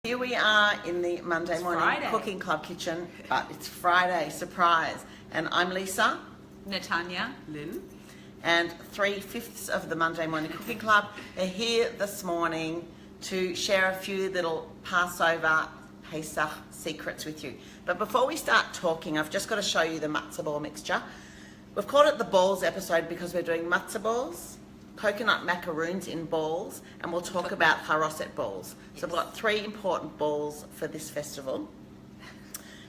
Here we are in the Monday morning Friday. cooking club kitchen, but it's Friday, surprise. And I'm Lisa. Natanya. Lynn. And 3/5 of the Monday morning cooking club are here this morning to share a few little Passover Pesach secrets with you. But before we start talking, I've just got to show you the matzo ball mixture. We've called it the balls episode because we're doing matzo balls, coconut macaroons in balls, and we'll talk about Charoset balls. So we've got 3 important balls for this festival.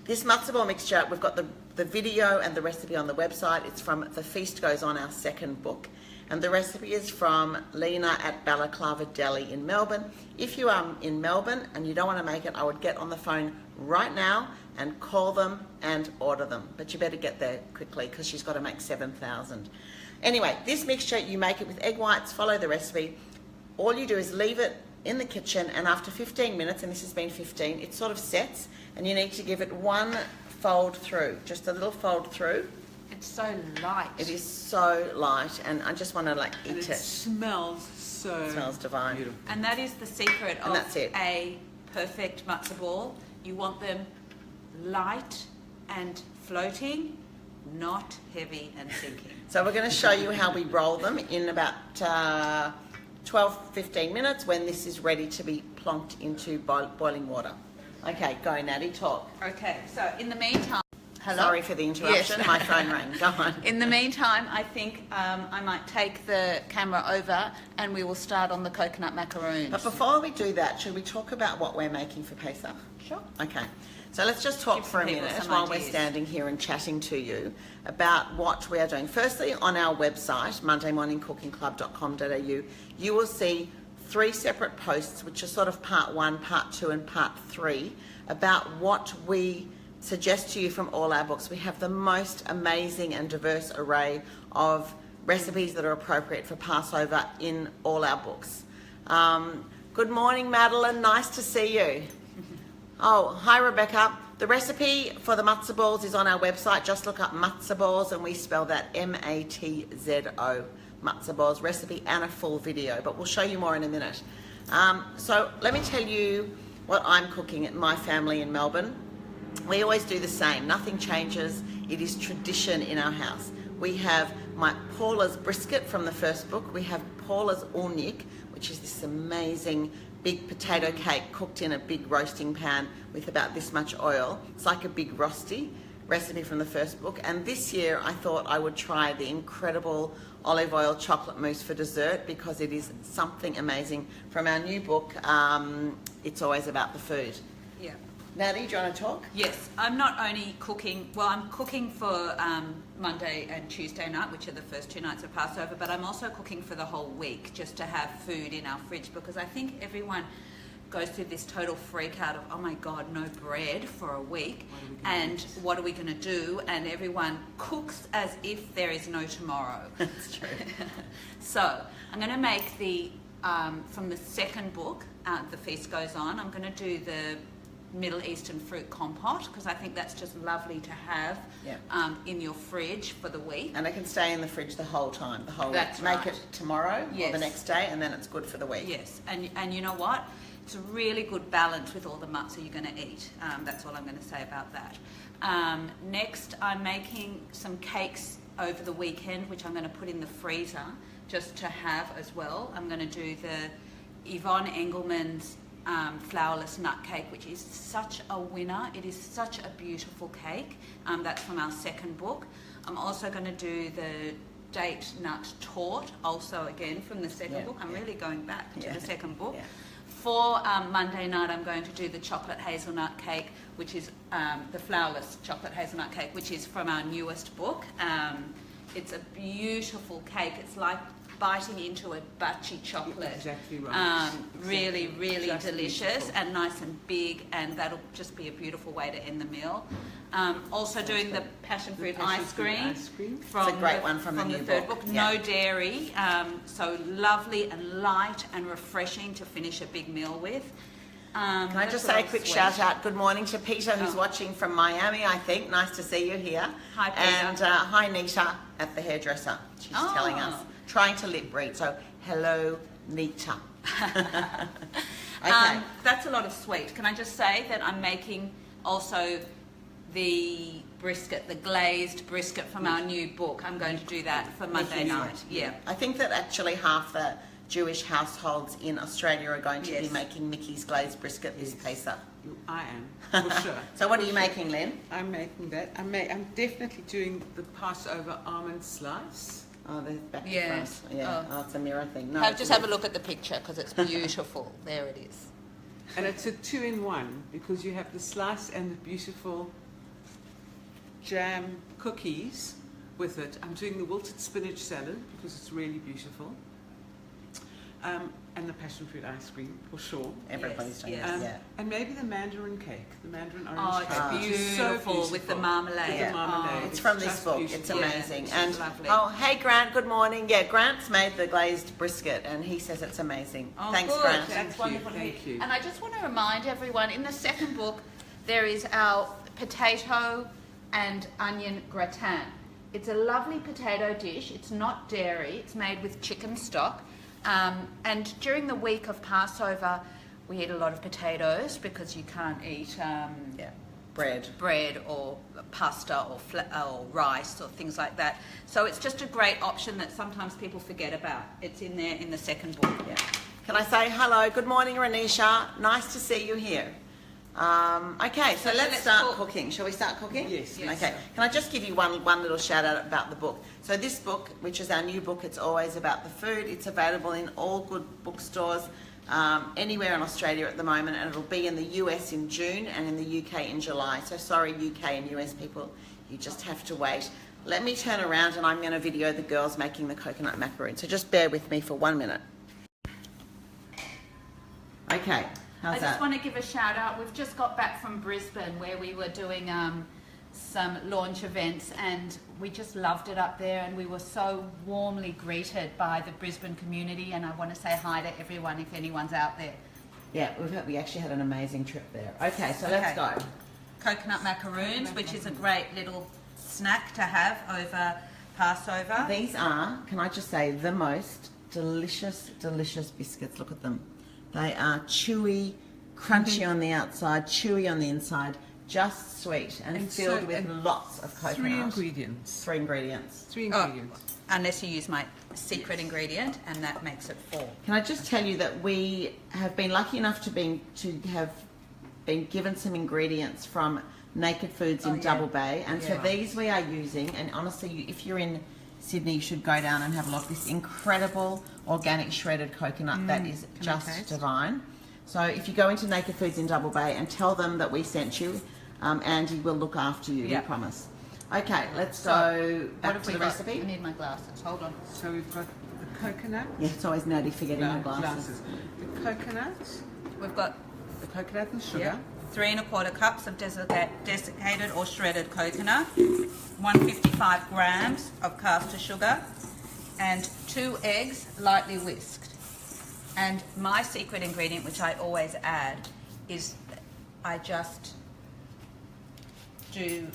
This matzo ball mixture, we've got the video and the recipe on the website. It's from The Feast Goes On, our second book. And the recipe is from Lena at Balaclava Deli in Melbourne. If you are in Melbourne and you don't want to make it, I would get on the phone right now and call them and order them. But you better get there quickly because she's got to make 7,000. Anyway, this mixture, you make it with egg whites, follow the recipe. All you do is leave it in the kitchen, and after 15 minutes, and this has been 15, it sort of sets, and you need to give it one fold through, just a little fold through. It's so light. It is so light, and I just want to eat And it. it smells so It smells divine. beautiful. And that is the secret And of that's it. a perfect matzo ball. You want them light and floating, not heavy and sinking. So we're going to show you how we roll them in about 12-15 minutes when this is ready to be plonked into boiling water. Okay, go Natty, talk. Okay, so in the meantime, hello? Sorry for the interruption, Yes. my phone rang. Go on. In the meantime, I think I might take the camera over and we will start on the coconut macaroons. But before we do that, should we talk about what we're making for Pesach? Sure. Okay, so let's just talk Give for a some people minute some while we're ideas. standing here and chatting to you about what we are doing. Firstly, on our website, mondaymorningcookingclub.com.au, you will see 3 separate posts, which are sort of part 1, part 2, and part 3, about what we suggest to you from all our books. We have the most amazing and diverse array of recipes that are appropriate for Passover in all our books. Good morning, Madeline. Nice to see you. Oh, hi, Rebecca. The recipe for the matzo balls is on our website. Just look up matzo balls, and we spell that M-A-T-Z-O. Matzo balls recipe and a full video, but we'll show you more in a minute. So let me tell you what I'm cooking at my family in Melbourne. We always do the same. Nothing changes. It is tradition in our house. We have my Paula's brisket from the first book. We have Paula's ornick, which is this amazing big potato cake cooked in a big roasting pan with about this much oil. It's like a big rosti, recipe from the first book. And this year I thought I would try the incredible olive oil chocolate mousse for dessert because it is something amazing from our new book, It's Always About the Food. Yeah. Natty, do you want to talk? Yes, I'm not only cooking, well, I'm cooking for Monday and Tuesday night, which are the first 2 nights of Passover, but I'm also cooking for the whole week just to have food in our fridge because I think everyone goes through this total freak out of, oh my God, no bread for a week, and what are we going to do? And everyone cooks as if there is no tomorrow. That's true. So I'm going to make the, from the second book, The Feast Goes On, I'm going to do the Middle Eastern fruit compote because I think that's just lovely to have in your fridge for the week. And it can stay in the fridge the whole time, the whole That's week. Make right. it tomorrow or Yes. the next day, and then it's good for the week. Yes, and you know what? It's a really good balance with all the matzo you're going to eat. That's all I'm going to say about that. Next, I'm making some cakes over the weekend, which I'm going to put in the freezer just to have as well. I'm going to do the Yvonne Engelman's flourless nut cake, which is such a winner. It is such a beautiful cake. That's from our second book. I'm also going to do the date nut torte, also again from the second book. I'm really going back to the second book. Yeah. For Monday night, I'm going to do the chocolate hazelnut cake, which is the flourless chocolate hazelnut cake, which is from our newest book. It's a beautiful cake. It's like biting into a batchy chocolate. Exactly right. Really, really Just delicious beautiful. and nice and big, and that'll just be a beautiful way to end the meal. Also doing the passion fruit ice cream from It's a great one from the new third book. book. Yeah. No dairy, so lovely and light and refreshing to finish a big meal with. Can I just say a quick shout out? Good morning to Peter, who's watching from Miami, I think. Nice to see you here. Hi, Peter. And hi, Nita, at the hairdresser. She's telling us, trying to lip read. So, hello, Nita. Okay. That's a lot of sweet. Can I just say that I'm making also the brisket, the glazed brisket from our new book. I'm going to do that for Monday night. Yeah. I think that actually half the Jewish households in Australia are going to be making Mickey's glazed brisket this Pesach. I am, for sure. So what are you making, Lynn? I'm making that. I'm definitely doing the Passover almond slice. Oh, they're back to Yes. front. Yeah. Oh, it's a mirror thing. No, Just have a look at the picture because it's beautiful. There it is. And it's a 2-in-1 because you have the slice and the beautiful jam cookies with it. I'm doing the wilted spinach salad because it's really beautiful. And the passion fruit ice cream, for sure. Everybody's doing yes. that. And maybe the mandarin cake, the mandarin orange cake. Oh, it's beautiful with the marmalade. With the marmalade. It's from this just book. beautiful. It's amazing. It's and lovely. oh, hey Grant, good morning. Yeah, Grant's made the glazed brisket, and he says it's amazing. Oh, Thanks, good. Grant. That's wonderful. Thank you. And I just want to remind everyone, in the second book, there is our potato and onion gratin. It's a lovely potato dish. It's not dairy. It's made with chicken stock. And during the week of Passover, we eat a lot of potatoes because you can't eat bread or pasta or rice or things like that. So it's just a great option that sometimes people forget about. It's in there in the second book. Yeah. Can I say hello? Good morning, Renisha. Nice to see you here. Okay, so let's start cooking. Shall we start cooking? Yes. Okay. Can I just give you one little shout out about the book? So this book, which is our new book, it's always about the food. It's available in all good bookstores, anywhere in Australia at the moment, and it'll be in the US in June and in the UK in July. So sorry, UK and US people, you just have to wait. Let me turn around and I'm going to video the girls making the coconut macaroon. So just bear with me for 1 minute. Okay. I just want to give a shout out. We've just got back from Brisbane where we were doing some launch events, and we just loved it up there, and we were so warmly greeted by the Brisbane community, and I want to say hi to everyone if anyone's out there. Yeah, we actually had an amazing trip there. Okay, so let's go. Coconut macaroons, which is a great little snack to have over Passover. These are, can I just say, the most delicious biscuits. Look at them. They are chewy, crunchy on the outside, chewy on the inside, just sweet and filled with lots of coconut. 3 ingredients. 3 ingredients. 3 ingredients. Unless you use my secret ingredient, and that makes it 4. Can I just tell you that we have been lucky enough to have been given some ingredients from Naked Foods in Double Bay, and so these we are using. And honestly, if you're in Sydney, you should go down and have a look. This incredible organic shredded coconut that is just divine. So if you go into Naked Foods in Double Bay and tell them that we sent you, Andy will look after you, we promise. Okay, let's go back to the recipe. I need my glasses. Hold on. So we've got the coconut. Yeah, it's always nerdy forgetting your glasses. The coconut. We've got the coconut and sugar. 3 1/4 cups of desiccated or shredded coconut, 155 grams of caster sugar, and 2 eggs lightly whisked. And my secret ingredient, which I always add, is I just do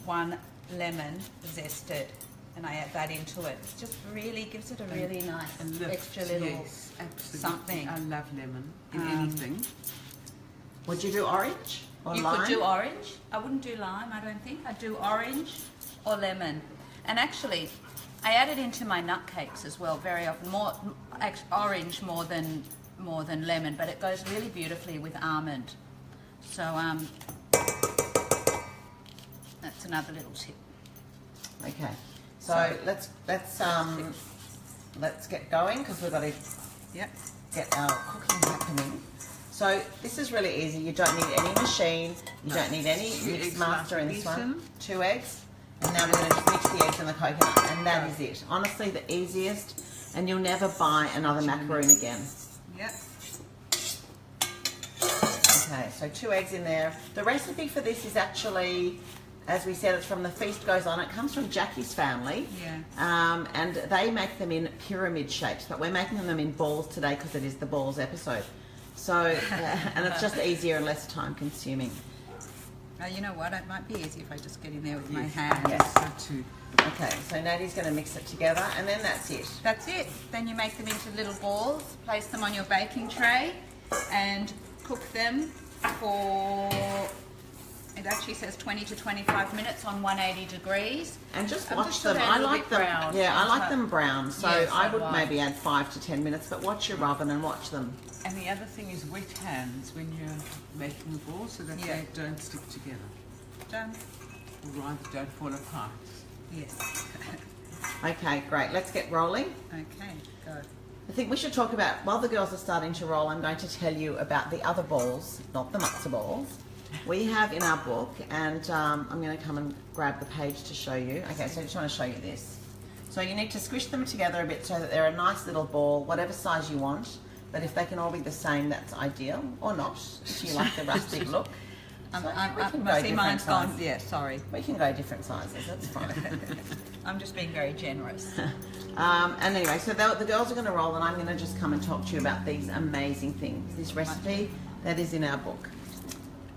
1 lemon zested, and I add that into it. It just really gives it a really nice extra little something. I love lemon in anything. Would you do orange or You lime? could do orange. I wouldn't do lime, I don't think. I'd do orange or lemon. And actually, I add it into my nut cakes as well very often. Orange more than lemon, but it goes really beautifully with almond. So that's another little tip. Okay, so let's get going because we've got to get our cooking happening. So this is really easy. You don't need any machine. You don't need any mix master in this one. 2 eggs. And now we're going to just mix the eggs and the coconut. And that is it. Honestly, the easiest. And you'll never buy another macaroon again. Yep. Okay, so 2 eggs in there. The recipe for this is actually, as we said, it's from The Feast Goes On. It comes from Jackie's family. Yeah. And they make them in pyramid shapes. But we're making them in balls today because it is the balls episode. So, and it's just easier and less time consuming. You know what? It might be easy if I just get in there with my hands. Yes. So too. Okay, so Natty's going to mix it together and then that's it. That's it. Then you make them into little balls, place them on your baking tray, and cook them for, it actually says 20 to 25 minutes on 180 degrees. And just I'm watch just them. gonna I add a like little them. bit brown. Yeah, I like them brown. So Yes, I so would do I. maybe add 5 to 10 minutes. But watch your oven and watch them. And the other thing is wet hands when you're making the balls so that Yeah. they don't stick together. Done. Or rather, don't fall apart. Yes. Okay, great. Let's get rolling. Okay, go. I think we should talk about, while the girls are starting to roll, I'm going to tell you about the other balls, not the matzo balls, we have in our book, and I'm going to come and grab the page to show you. Okay, so I just want to show you this. So you need to squish them together a bit so that they're a nice little ball, whatever size you want, but if they can all be the same, that's ideal, or not, if you like the rustic look. So we can go see different mine's gone. sizes. Yeah, sorry. We can go different sizes, that's fine. I'm just being very generous. And anyway, so the girls are going to roll, and I'm going to just come and talk to you about these amazing things. This recipe that is in our book.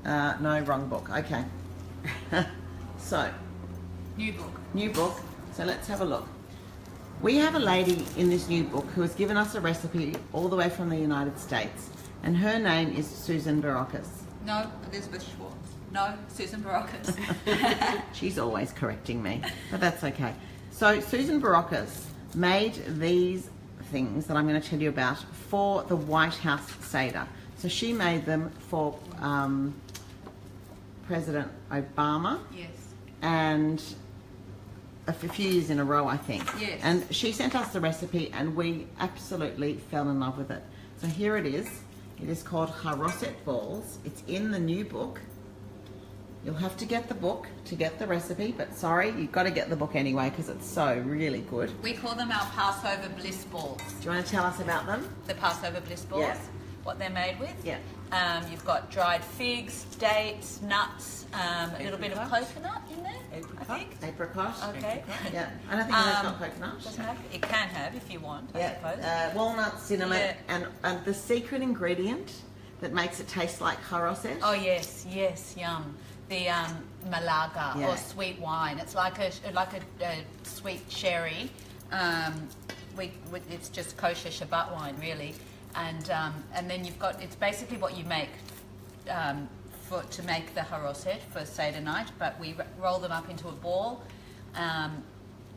No, wrong book. Okay. So, New book. new book. So let's have a look. We have a lady in this new book who has given us a recipe all the way from the United States, and her name is Susan Barocas. No, Elizabeth Schwartz. No, Susan Barocas. She's always correcting me, but that's okay. So Susan Barocas made these things that I'm going to tell you about for the White House Seder. So she made them for President Obama Yes. and a few years in a row, I think. Yes. And she sent us the recipe, and we absolutely fell in love with it. So here it is. It is called Charoset balls. It's in the new book. You'll have to get the book to get the recipe, but sorry, you've got to get the book anyway because it's so really good. We call them our Passover bliss balls. Do you want to tell us about them? The Passover bliss balls. Yes. What they're made with. Yeah. You've got dried figs, dates, nuts, a little bit of Apricot. coconut in there, Apricot. I think. Apricot. Okay. Yeah. I don't think it's got coconut. Doesn't have, it can have if you want, I suppose. Yeah. Walnuts, cinnamon, Yeah. and the secret ingredient that makes it taste like charoset. Oh yes, yes, yum. The malaga Yeah. or sweet wine. It's like a sweet sherry. It's just kosher Shabbat wine, really. And then you've got, it's basically what you make to make the charoset for Seder night, but we roll them up into a ball,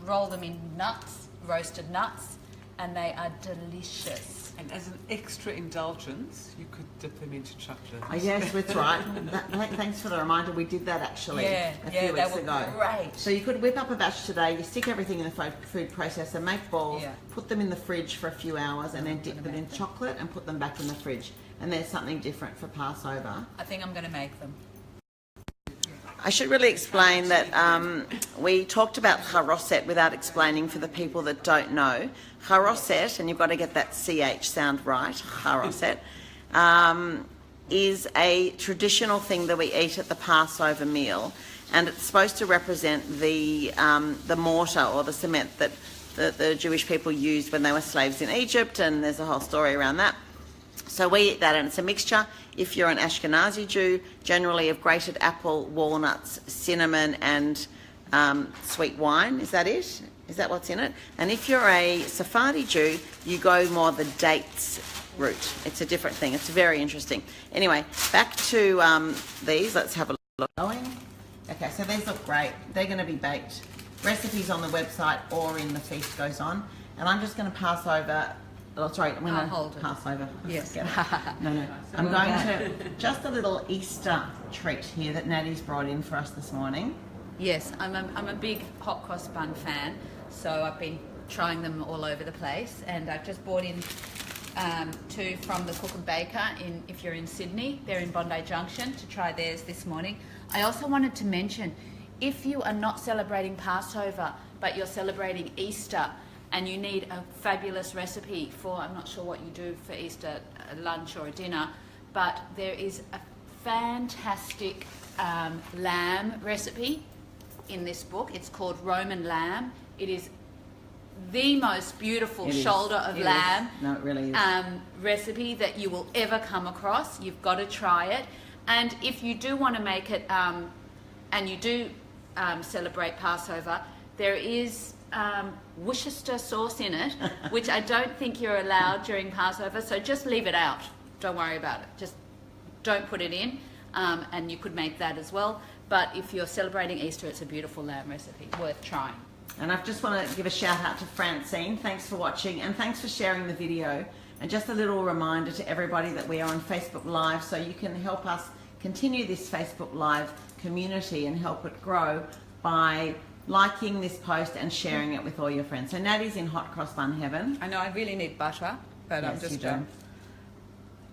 roll them in nuts, roasted nuts, and they are delicious. And as an extra indulgence, you could dip them into chocolate. Oh, yes, that's right. Thanks for the reminder. We did that actually a few weeks they were ago. great. So you could whip up a batch today, you stick everything in the food processor, make balls, Yeah. put them in the fridge for a few hours, and then dip them in chocolate and put them back in the fridge. And there's something different for Passover. I think I'm going to make them. I should really explain that we talked about charoset without explaining for the people that don't know. Charoset, and you've got to get that CH sound right, charoset, is a traditional thing that we eat at the Passover meal, and it's supposed to represent the mortar or the cement that the Jewish people used when they were slaves in Egypt, and there's a whole story around that. So we eat that, and it's a mixture, if you're an Ashkenazi Jew, generally of grated apple, walnuts, cinnamon, and sweet wine. Is that it? Is that what's in it? And if you're a Sephardi Jew, you go more the dates route. It's a different thing. It's very interesting. Anyway, back to these. Let's have a look. Okay, so these look great. They're going to be baked. Recipes on the website or in the Feast Goes On. And I'm just going to pass over... Oh, sorry, I'm going to hold it. pass over. Yes. No. I'm going to... Just a little Easter treat here that Natty's brought in for us this morning. Yes, I'm a big hot cross bun fan, so I've been trying them all over the place, and I've just bought in two from the Cook and Baker if you're in Sydney. They're in Bondi Junction, to try theirs this morning. I also wanted to mention, if you are not celebrating Passover, but you're celebrating Easter, and you need a fabulous recipe for, I'm not sure what you do for Easter, a lunch or a dinner, but there is a fantastic lamb recipe in this book. It's called Roman lamb. It is the most beautiful shoulder of lamb No, it really is. recipe that you will ever come across. You've got to try it. And if you do want to make it, and you do celebrate Passover, there is Worcestershire sauce in it, which I don't think you're allowed during Passover, so just leave it out. don't worry about it. Just don't put it in, and you could make that as well. But if you're celebrating Easter, it's a beautiful lamb recipe, worth trying. And I just want to give a shout out to Francine. Thanks for watching and thanks for sharing the video. And just a little reminder to everybody that we are on Facebook Live, so you can help us continue this Facebook Live community and help it grow by liking this post and sharing it with all your friends. So Natty's in hot cross bun heaven. I know I really need butter, but I'm Yes, just you do.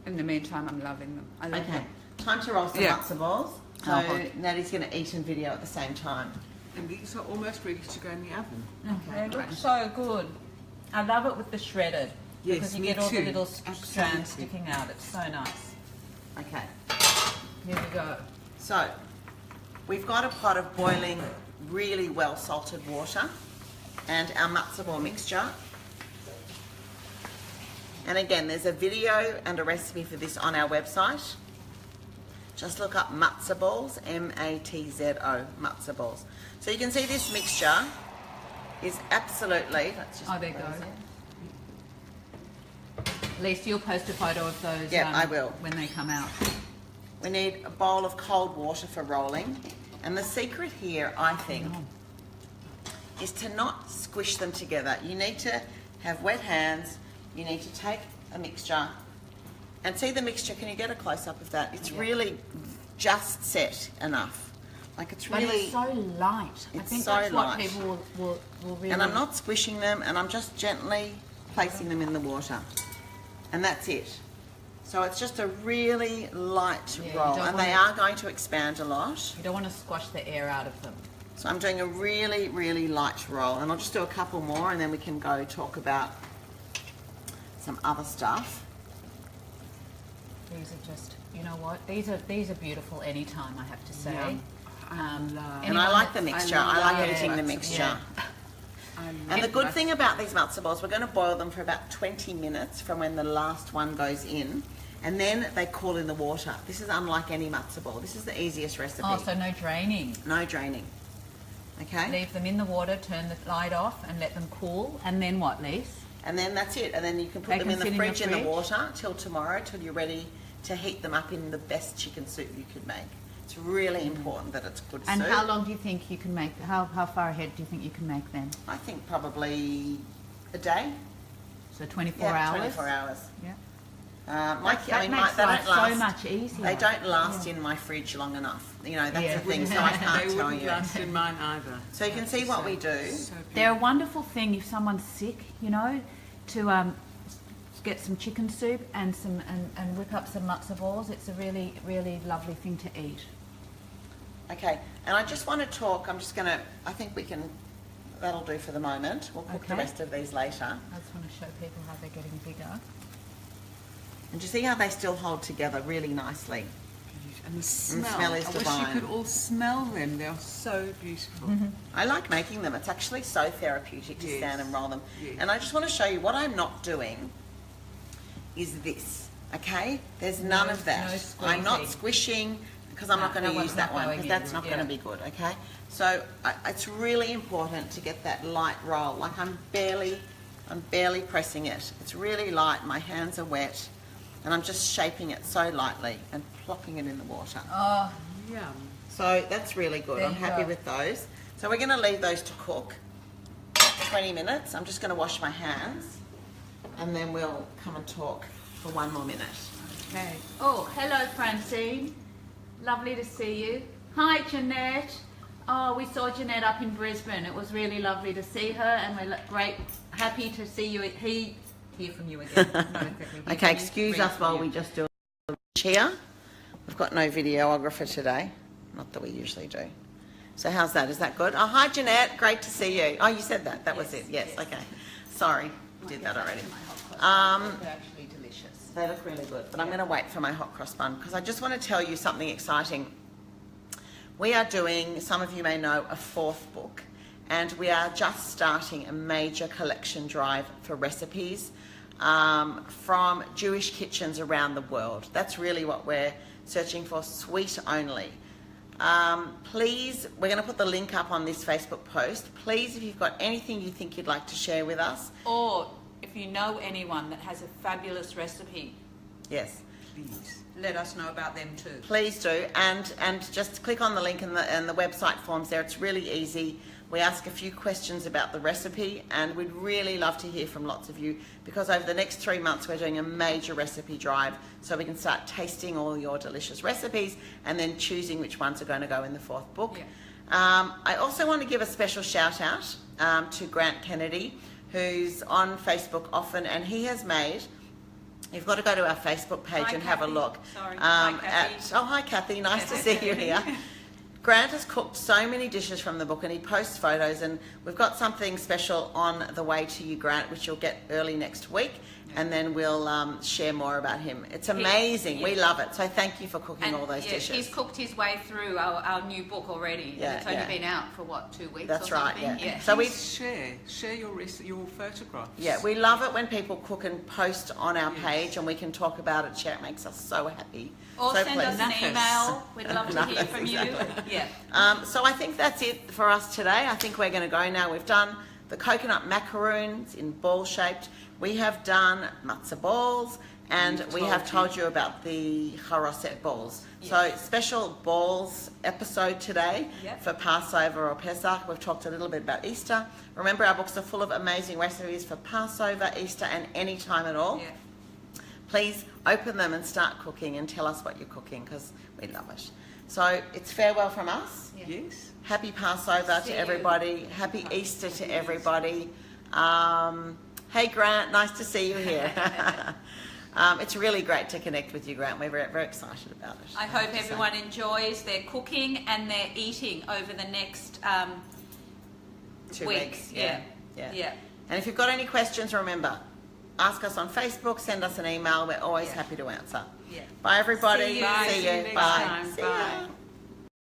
in the meantime, I'm loving them. I love Okay, them. time to roll some Yeah. matzo balls. So Oh. Natty's going to eat and video at the same time. And these are almost ready to go in the oven. They look so good. I love it with the shredded. Yes, because you me get all the too. little Absolutely. strands sticking out. It's so nice. Okay, Here we go. so we've got a pot of boiling, really well salted water and our matzo ball mixture. And again, there's a video and a recipe for this on our website. Just look up matzo balls, M-A-T-Z-O, matzo balls. So you can see this mixture is absolutely, let's just Oh, there you close go. it. Lisa, you'll post a photo of those Yeah, I will. when they come out. We need a bowl of cold water for rolling. And the secret here, I think, is to not squish them together. You need to have wet hands. You need to take a mixture and see the mixture. Can you get a close-up of that? It's really just set enough. Like it's But really... it's so light. I it's think so that's what light. people will really... And I'm not squishing them, and I'm just gently placing them in the water. And that's it. So it's just a really light Yeah, you roll, don't and they want are going to expand a lot. You don't want to squash the air out of them. So I'm doing a really, really light roll, and I'll just do a couple more, and then we can go talk about some other stuff. These are just, you know what? These are beautiful anytime, I have to say. Yeah. I love- And I like the mixture. I like love eating the matzo mixture. Yeah. And the good thing about these matzo balls, we're going to boil them for about 20 minutes from when the last one goes in, and then they cool in the water. This is unlike any matzo ball. This is the easiest recipe. Oh, so no draining. No draining. Okay? Leave them in the water, turn the light off, and let them cool. And then what, Lise? And then that's it. And then you can put They them can in the sit in fridge your in the fridge? water till tomorrow, till you're ready to heat them up in the best chicken soup you could make. It's really important that it's good And soup. how long do you think you can make? How far ahead do you think you can make them? I think probably a day. So 24 Yeah, hours. 24 hours. Yeah. That makes they life don't last. so much easier. They don't last in my fridge long enough. You know, that's Yeah. the thing. So I They can't tell wouldn't you. last in mine either. So you can see what we do. So They're a wonderful thing if someone's sick, you know, to get some chicken soup and some and whip up some matzo balls. It's a really, really lovely thing to eat. Okay, and I just want to talk. I think we can. That'll do for the moment. We'll cook the Okay. rest of these later. I just want to show people how they're getting bigger. And you see how they still hold together really nicely. And the smell. smell is I divine. wish you could all smell them. They are so beautiful. I like making them. It's actually so therapeutic to Yes. stand and roll them. Yes. And I just want to show you what I'm not doing is this, okay? There's none of that. no I'm not squeezing. squishing because I'm not No, going to that use one's that not one going because in, that's not yeah. going to be good, okay? So it's really important to get that light roll. Like I'm barely pressing it. It's really light. My hands are wet. And I'm just shaping it so lightly and plopping it in the water. Oh, Yum. So that's really good. There I'm you happy go. with those. So we're going to leave those to cook 20 minutes. I'm just going to wash my hands and then we'll come and talk for one more minute. okay. Oh, hello, Francine. Lovely to see you. Hi, Jeanette. Oh, we saw Jeanette up in Brisbane. It was really lovely to see her, and we're happy to see you. Hear from you again. No, exactly. Hear Okay, from you, excuse read us from while you. we just do a cheer. We've got no videographer today. Not that we usually do. So how's that? Is that good? Oh, hi, Jeanette. Great to see you. Oh, you said that. That was it. Yes, okay. Sorry, did that already. They're actually delicious. They look really good, but I'm going to wait for my hot cross bun because I just want to tell you something exciting. We are doing, some of you may know, a 4th book, and we are just starting a major collection drive for recipes from Jewish kitchens around the world. That's really what we're searching for, sweet only. Please, we're going to put the link up on this Facebook post. Please, if you've got anything you think you'd like to share with us, Or if you know anyone that has a fabulous recipe, yes. please. Let us know about them too. Please do, and just click on the link in the website forms there. It's really easy. We ask a few questions about the recipe, and we'd really love to hear from lots of you, because over the next 3 months we're doing a major recipe drive, so we can start tasting all your delicious recipes and then choosing which ones are going to go in the 4th book. Yeah. I also want to give a special shout out to Grant Kennedy, who's on Facebook often, and he has made... You've got to go to our Facebook page and have a look. Sorry. Hi, Kathy. Hi, Kathy. Nice to see you here. Grant has cooked so many dishes from the book, and he posts photos, and we've got something special on the way to you, Grant, which you'll get early next week, and then we'll share more about him. It's amazing. We love it. So thank you for cooking all those dishes. He's cooked his way through our new book already. Yeah, and it's only been out for, 2 weeks That's or right, something? yeah. So So we share your photographs. Yeah, we love it when people cook and post on our page, and we can talk about it, share. It makes us so happy. Or so send us Nuffers. an email. We'd love to hear Nuffers, from you. exactly. Yeah. So I think that's it for us today. I think we're going to go now. We've done the coconut macaroons in ball shaped. We have done matzo balls, and we have told you about the Charoset balls. Yes. So special balls episode today Yep. for Passover or Pesach. We've talked a little bit about Easter. Remember, our books are full of amazing recipes for Passover, Easter, and any time at all. Yeah. Please open them and start cooking and tell us what you're cooking, because we love it. So it's farewell from us. Yeah. Yes. Happy Passover See to you. everybody. Happy Easter to everybody. Hey Grant, nice to see you here. It's really great to connect with you, Grant. We're very, very excited about it. I hope everyone enjoys their cooking and their eating over the next 2 week. weeks. Yeah. Yeah. And if you've got any questions, remember, ask us on Facebook, send us an email. We're always Yeah. happy to answer. Yeah. Bye everybody. See you. Bye. See See you you. next Bye. time. See Bye.